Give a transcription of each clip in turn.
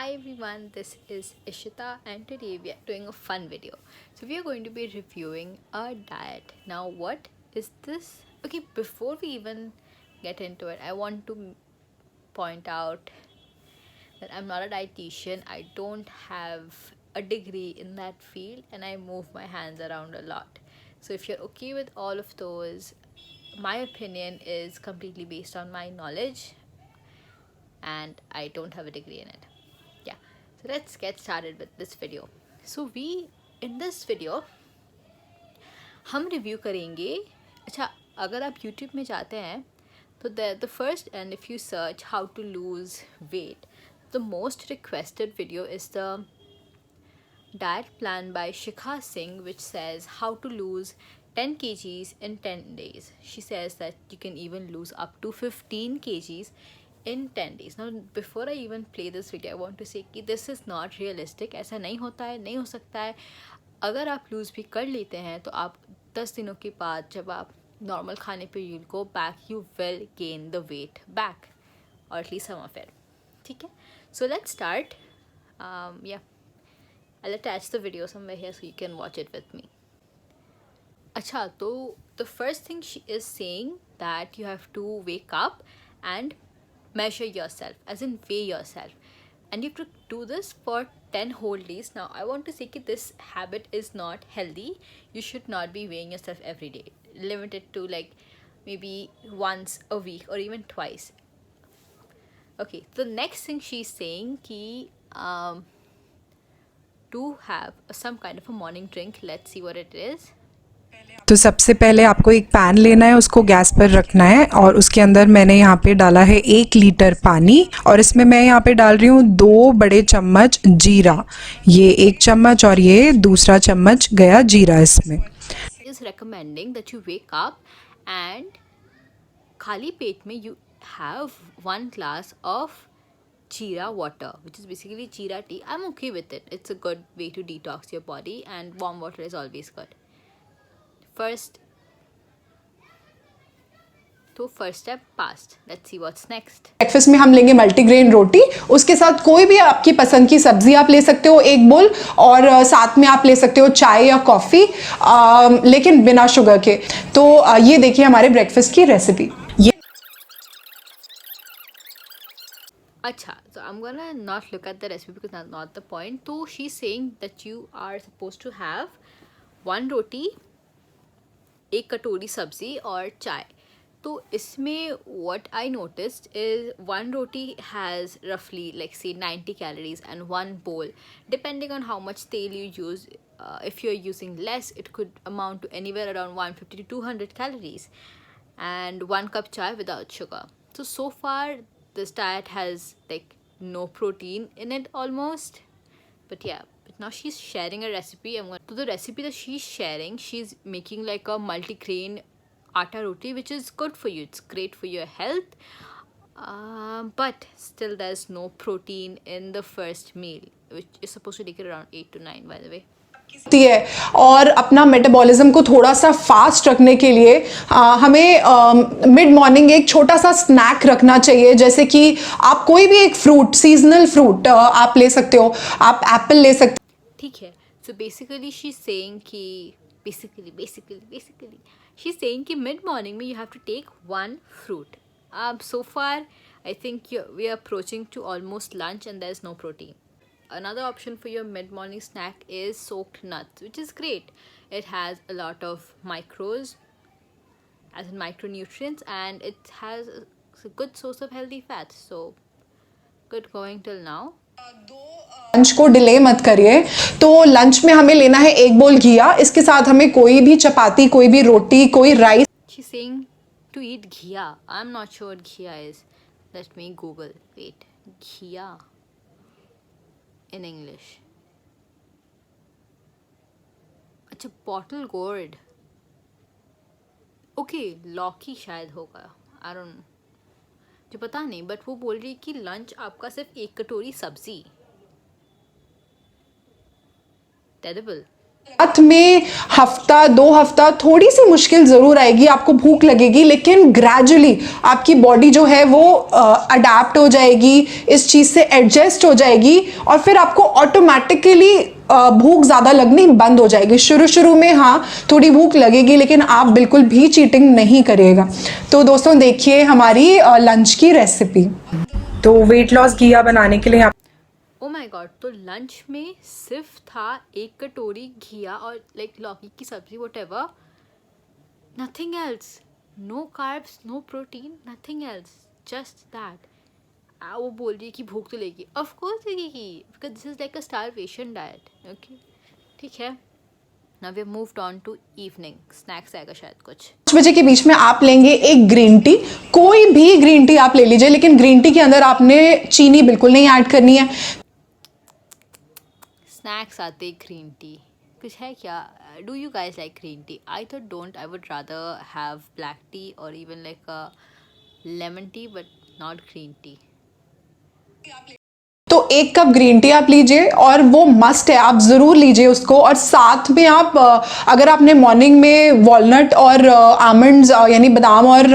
Hi everyone, this is Ishita and today we are doing a fun video. So we are going to be reviewing a diet. Now what is this? Okay, before we even get into it, I want to point out that I'm not a dietitian. I don't have a degree in that field and I move my hands around a lot. So if you're okay with all of those, my opinion is completely based on my knowledge and I don't have a degree in it. Yeah, so let's get started with this video. So we in this video हम review करेंगे. अच्छा, अगर आप YouTube में जाते हैं तो the first, and if you search how to lose weight, the most requested video is the diet plan by Shikha Singh, which says how to lose 10 kgs in 10 days. She says that you can even lose up to 15 kgs in 10 days. Now before I even play this video, I want to say कि this is not realistic. ऐसा नहीं होता है, नहीं हो सकता है. अगर आप लूज़ भी कर लेते हैं तो आप 10 दिनों के बाद जब आप नॉर्मल खाने पे you'll go back, you will gain the weight back, or at least some of it. ठीक है, so let's start. Yeah, I'll attach the video somewhere here so you can watch it with me. अच्छा, तो the first thing she is saying that you have to wake up and measure yourself, as in weigh yourself, and you have to do this for 10 whole days. Now I want to say that this habit is not healthy. You should not be weighing yourself every day. Limit it to like maybe once a week or even twice. Okay, the next thing she's saying ki to have some kind of a morning drink. Let's see what it is. तो सबसे पहले आपको एक pan लेना है, उसको gas पर रखना है और उसके अंदर मैंने यहाँ पे डाला है 1 लीटर पानी और इसमें मैं यहाँ पे डाल रही हूँ 2 बड़े चम्मच जीरा. ये 1 चम्मच और ये दूसरा चम्मच गया जीरा इसमें. Is recommending that you wake up and खाली पेट में you have 1 glass of jeera water, which is basically jeera tea. I'm okay with it. It's a good way to detox your body and warm water is always good. First step passed. Let's see what's next. Breakfast में हम लेंगे multigrain रोटी, उसके साथ कोई भी आपकी पसंद की सब्जी आप ले सकते हो 1 बोल, और साथ में आप ले सकते हो चाय या कॉफ़ी, लेकिन बिना शुगर के. तो ये देखिए हमारे ब्रेकफास्ट की recipe. Acha, so I'm gonna not look at the recipe because that's not the point. So she's saying that you are supposed to have 1 roti, 1 कटोरी सब्जी और चाय. तो इसमें what I noticed is 1 roti has roughly like say 90 calories and 1 bowl, depending on how much tail you use. If you're using less, it could amount to anywhere around 150 to 200 calories, and 1 cup chai without sugar. So far this diet has like no protein in it almost, but yeah. But now she's sharing a recipe. So the recipe that she's sharing, she's making like a multi-grain atta roti, which is good for you. It's great for your health, but still there's no protein in the first meal, which is supposed to take it around 8 to 9 by the way. है और अपना metabolism को थोड़ा सा fast रखने के लिए हमें मिड मॉर्निंग एक छोटा सा स्नैक रखना चाहिए, जैसे कि आप कोई भी एक फ्रूट, सीजनल फ्रूट आप ले सकते हो, आप एप्पल ले सकते हो. ठीक है, so basically she's saying कि basically she's saying कि mid morning में you have to take 1 fruit. So far I think we are approaching to almost lunch and there's no protein. Another option for your mid-morning snack is soaked nuts, which is great. It has a lot of micros, as in micronutrients, and it has a good source of healthy fats. So good going till now. Lunch को delay मत करिए. तो lunch में हमें लेना है 1 बोल घिया, इसके साथ हमें कोई भी चपाती, कोई भी रोटी, कोई rice. She's saying to eat ghia. I'm not sure what ghia is. Let me Google. Wait, ghia in English. अच्छा, bottle gourd. ओके, लौकी शायद होगा, आई डोंट नो, जो पता नहीं. बट वो बोल रही है कि लंच आपका सिर्फ 1 कटोरी सब्जी. टेरिबल. साथ में हफ्ता 2 हफ्ता थोड़ी सी मुश्किल ज़रूर आएगी, आपको भूख लगेगी, लेकिन ग्रेजुअली आपकी बॉडी जो है वो अडेप्ट हो जाएगी, इस चीज़ से एडजस्ट हो जाएगी और फिर आपको ऑटोमेटिकली भूख ज़्यादा लगनी बंद हो जाएगी। शुरू शुरू में हाँ थोड़ी भूख लगेगी, लेकिन आप बिल्कुल भी चीटिंग नहीं करिएगा। तो दोस्तों देखिए हमारी लंच की रेसिपी। तो वेट लॉस घिया बनाने के लिए आप ओ माय गॉड, तो लंच में सिर्फ था 1 कटोरी घिया और लाइक लौकी की सब्जी, whatever, nothing else, no carbs, no protein, nothing else, just that. वो बोल रही है कि भूख तो लेगी, ऑफ कोर्स लगेगी, because this is like a starvation diet. Okay, ठीक है। Now we have moved on to evening snacks, आएगा शायद कुछ। 5 बजे के बीच में आप लेंगे एक ग्रीन टी, कोई भी ग्रीन टी आप ले लीजिए, लेकिन ग्रीन टी के अंदर आपने चीनी बिल्कुल नहीं ऐड करनी है। स्नैक्स आते ग्रीन टी, कुछ है क्या? Do you guys like green tea? I thought don't, I would rather have black tea और even like a lemon tea, but not green tea. तो 1 कप ग्रीन टी आप लीजिए और वो मस्ट है, आप ज़रूर लीजिए उसको। और साथ में आप अगर आपने मॉर्निंग में वॉलनट और आमंड्स यानी बादाम और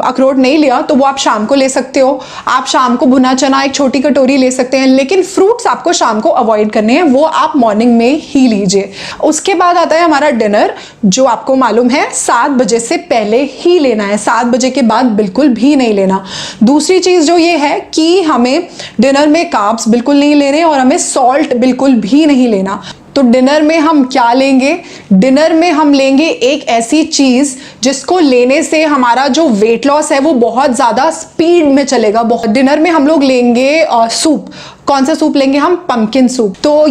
अखरोट नहीं लिया तो वो आप शाम को ले सकते हो। आप शाम को भुना चना 1 छोटी कटोरी ले सकते हैं, लेकिन फ्रूट्स आपको शाम को अवॉइड करने हैं, वो आप मॉर्निंग में ही लीजिए। उसके बाद आता है हमारा डिनर, जो आपको मालूम है 7 बजे से पहले ही लेना है, 7 बजे के बाद बिल्कुल भी नहीं लेना। दूसरी चीज़ जो ये है कि हमें डिनर में कार्ब्स बिल्कुल नहीं लेने और हमें सॉल्ट बिल्कुल भी नहीं लेना। तो डिनर में हम क्या लेंगे? डिनर में हम लेंगे एक ऐसी चीज जिसको लेने से हमारा जो वेट लॉस है वो बहुत ज्यादा स्पीड में चलेगा। बहुत डिनर में हम लोग लेंगे सूप। कौन सा सूप लेंगे हम? Pumpkin soup. तो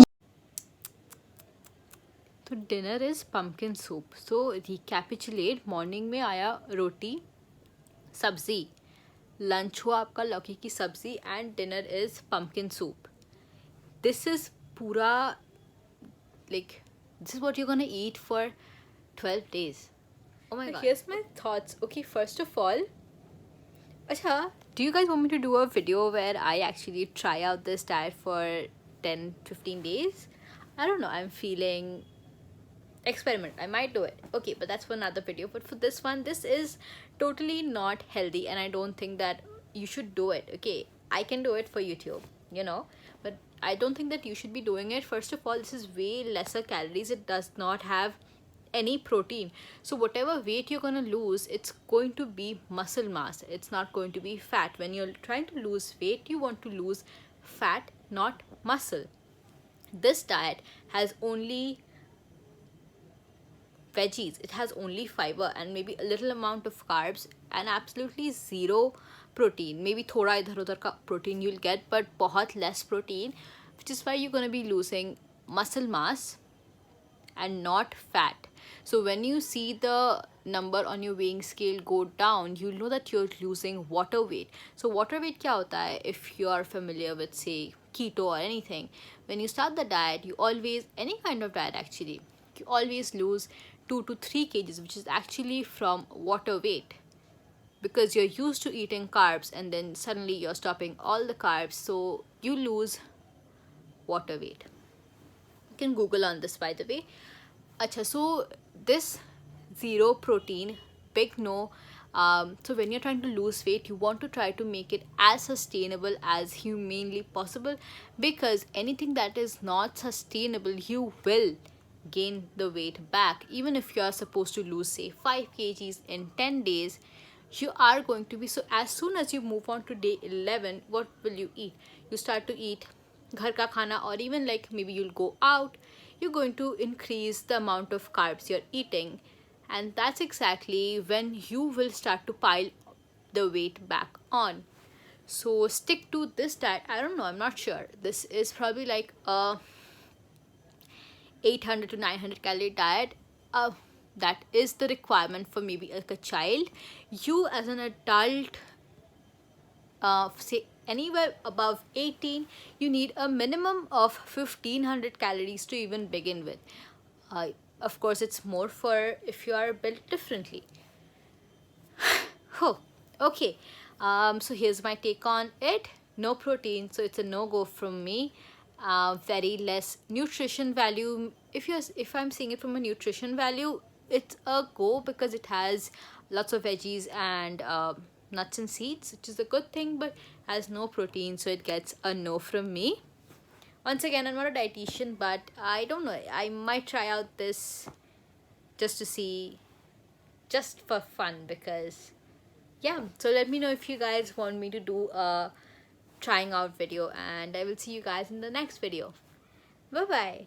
dinner is pumpkin soup. So recapitulate, morning में आया रोटी सब्जी, लंच हुआ आपका लौकी की सब्जी, and dinner is pumpkin soup. This is पूरा like this is what you're gonna eat for 12 days. Oh my god. Here's my thoughts. Okay, first of all, acha, do you guys want me to do a video where I actually try out this diet for 10-15 days? I don't know, I'm feeling experiment, I might do it. Okay, but that's for another video. But for this one, this is totally not healthy and I don't think that you should do it. Okay, I can do it for YouTube, you know, but I don't think that you should be doing it. First of all, this is way lesser calories, it does not have any protein, so whatever weight you're going to lose, it's going to be muscle mass, it's not going to be fat. When you're trying to lose weight, you want to lose fat, not muscle. This diet has only veggies, it has only fiber and maybe a little amount of carbs and absolutely zero protein. Maybe thoda idhar udhar ka protein you'll get, but bahut less protein, which is why you're going to be losing muscle mass and not fat. So when you see the number on your weighing scale go down, you'll know that you're losing water weight. So water weight kya hota hai? If you are familiar with say keto or anything, when you start the diet, you always, any kind of diet actually, you always lose 2 to 3 kgs, which is actually from water weight, because you're used to eating carbs and then suddenly you're stopping all the carbs, so you lose water weight. You can Google on this, by the way. Acha, so this zero protein, big no. So when you're trying to lose weight, you want to try to make it as sustainable as humanly possible, because anything that is not sustainable, you will gain the weight back. Even if you are supposed to lose say 5 kgs in 10 days, you are going to be, so as soon as you move on to day 11, what will you eat? You start to eat ghar ka khana, or even like maybe you'll go out, you're going to increase the amount of carbs you're eating, and that's exactly when you will start to pile the weight back on. So stick to this diet. I don't know, I'm not sure, this is probably like a 800 to 900 calorie diet. That is the requirement for maybe like a child. You as an adult, say anywhere above 18, you need a minimum of 1500 calories to even begin with. Of course it's more for if you are built differently. Oh, okay. So here's my take on it. No protein, so it's a no-go from me. very less nutrition value. If I'm seeing it from a nutrition value, it's a go because it has lots of veggies and nuts and seeds, which is a good thing, but has no protein, so it gets a no from me. Once again, I'm not a dietitian, but I don't know, I might try out this just to see, just for fun, because yeah. So let me know if you guys want me to do a trying out video, and I will see you guys in the next video. Bye bye.